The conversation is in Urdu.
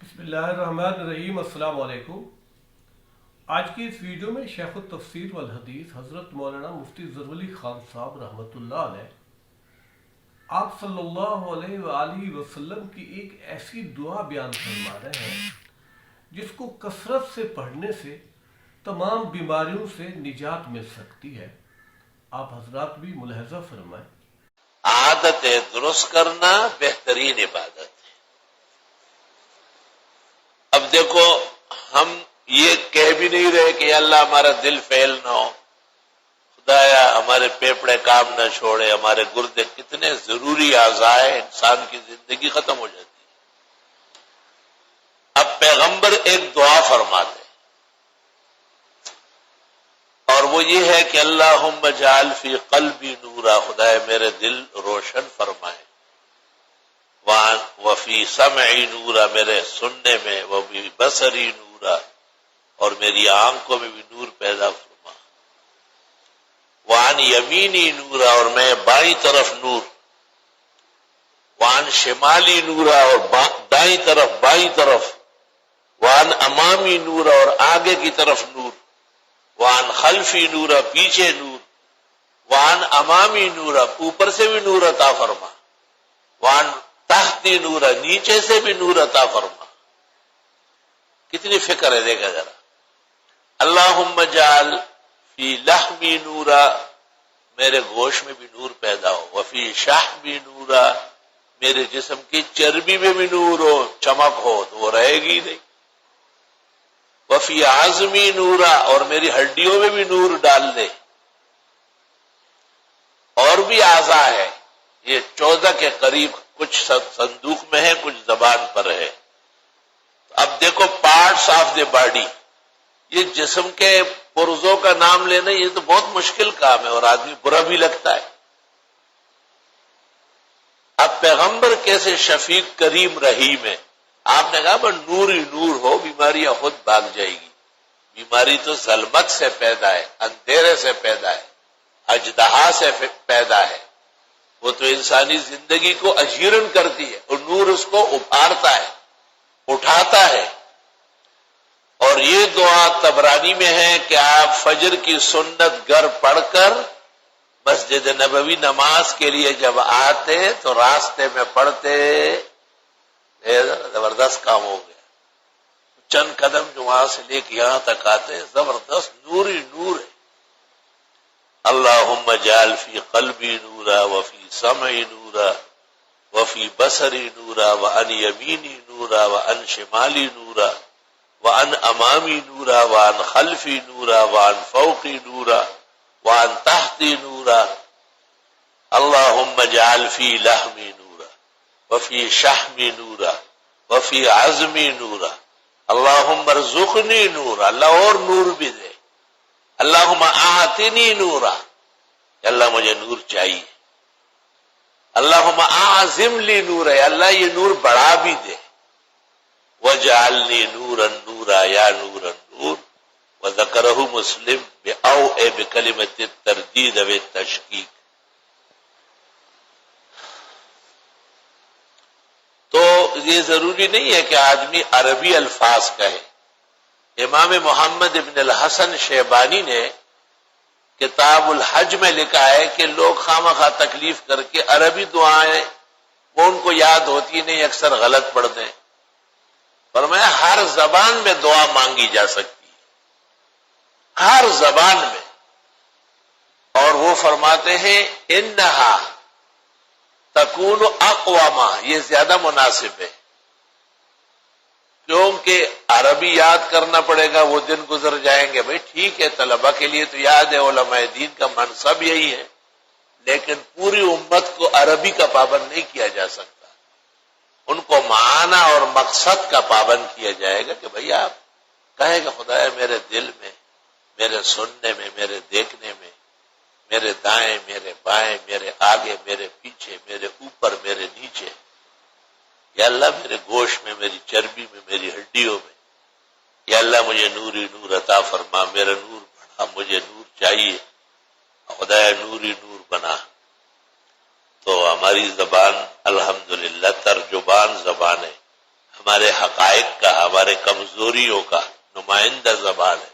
بسم اللہ الرحمن الرحیم۔ السلام علیکم۔ آج کی اس ویڈیو میں شیخ التفسیر والحدیث حضرت مولانا مفتی ظفرعلی خان صاحب رحمۃ اللہ علیہ آپ صلی اللہ علیہ وآلہ وسلم کی ایک ایسی دعا بیان فرما رہے ہیں جس کو کثرت سے پڑھنے سے تمام بیماریوں سے نجات مل سکتی ہے۔ آپ حضرات بھی ملاحظہ فرمائیں۔ عادت درست کرنا بہترین عبادت ہے۔ اب دیکھو، ہم یہ کہہ بھی نہیں رہے کہ یا اللہ ہمارا دل فیل نہ ہو، خدایا ہمارے پھیپھڑے کام نہ چھوڑے، ہمارے گردے، کتنے ضروری اعضاء ہیں، انسان کی زندگی ختم ہو جاتی ہے۔ اب پیغمبر ایک دعا فرماتے اور وہ یہ ہے کہ اللہم اجعل فی قلبی نورا، خدایا میرے دل روشن فرمائے، وفی سمعی نورا، میرے سننے میں، وفی بصری نورا، اور میری آنکھوں میں بھی نور پیدا فرما، وعن یمینی نورا، اور میں بائیں طرف نور، وعن شمالی نورا، اور دائیں طرف بائیں طرف، وعن امامی نورا، اور آگے کی طرف نور، وعن خلفی نورا، پیچھے نور، وعن امامی نورا، اوپر سے بھی نور عطا فرما، وعن تحتی نورا، نیچے سے بھی نور عطا فرما۔ کتنی فکر ہے، دیکھا ذرا۔ اللہم اجعل فی لحمی نورا، میرے گوشت میں بھی نور پیدا ہو، وفی شحمی نورا، میرے جسم کی چربی میں بھی نور ہو، چمک ہو تو وہ رہے گی نہیں، وفی عظمی نورا، اور میری ہڈیوں میں بھی نور ڈال دے۔ اور بھی اعضاء ہے، یہ 14 کے قریب، کچھ صندوق میں ہے، کچھ زبان پر ہے۔ اب دیکھو، پارٹس آف دی باڈی، یہ جسم کے پرزوں کا نام لینا یہ تو بہت مشکل کام ہے اور آدمی برا بھی لگتا ہے۔ اب پیغمبر کیسے شفیق کریم رحیم ہے، آپ نے کہا بس نور ہی نور ہو، بیماریاں خود بھاگ جائے گی۔ بیماری تو ظلمت سے پیدا ہے، اندھیرے سے پیدا ہے، اژدہا سے پیدا ہے، وہ تو انسانی زندگی کو اجیرن کرتی ہے، اور نور اس کو ابھارتا ہے، اٹھاتا ہے۔ اور یہ دعا طبرانی میں ہے کہ آپ فجر کی سنت گر پڑھ کر مسجد نبوی نماز کے لیے جب آتے تو راستے میں پڑھتے، زبردست کام ہو گیا، چند قدم جو وہاں سے لے کے یہاں تک آتے، زبردست نور ہی نور ہے۔ اللہم اجعل فی قلبی نورا، وفی سمعی نورا، وفی بصری نورا، وعن یمینی نورا، وعن شمالی نورا، وعن امامی نورا، وعن خلفی نورا، وعن فوقی نورا، وعن تحتی نورا۔ اللہم اجعل فی لحمی نورا، وفی شحمی نورا، وفی عظمی نورا، اللہم ارزقنی نورا، اللہ اور نور بھی دے، اللہم اعطنی نورا، اللہ مجھے نور چاہیے، اللہم اعظم لی نورا، اللہ یہ نور بڑھا بھی دے، وجعلنی نورا نورا یا نورا نور، وذکرہ مسلم بأوئے بکلمت التردید والتشکیک۔ تو یہ ضروری نہیں ہے کہ آدمی عربی الفاظ کہے۔ امام محمد ابن الحسن شیبانی نے کتاب الحج میں لکھا ہے کہ لوگ خواہ تکلیف کر کے عربی دعائیں وہ ان کو یاد ہوتی نہیں، اکثر غلط پڑھتے ہیں۔ فرمایا ہر زبان میں دعا مانگی جا سکتی ہے، ہر زبان میں۔ اور وہ فرماتے ہیں انہا تکون اقواما، یہ زیادہ مناسب ہے، کیونکہ عربی یاد کرنا پڑے گا، وہ دن گزر جائیں گے۔ بھائی ٹھیک ہے، طلبہ کے لیے تو یاد ہے، علماء دین کا منصب یہی ہے، لیکن پوری امت کو عربی کا پابند نہیں کیا جا سکتا، ان کو معنی اور مقصد کا پابند کیا جائے گا کہ بھئی آپ کہیں کہ خدایا میرے دل میں، میرے سننے میں، میرے دیکھنے میں، میرے دائیں، میرے بائیں، میرے آگے، میرے پیچھے، میرے اوپر، میرے نیچے، یا اللہ میرے گوشت میں، میری چربی میں، میری ہڈیوں میں، یا اللہ مجھے نور ہی نور عطا فرما، میرا نور بڑھا، مجھے نور چاہیے، خدایا نور ہی نور بنا۔ تو ہماری زبان الحمدللہ ترجمان زبان ہے، ہماری ہمارے حقائق کا، ہمارے کمزوریوں کا نمائندہ زبان ہے.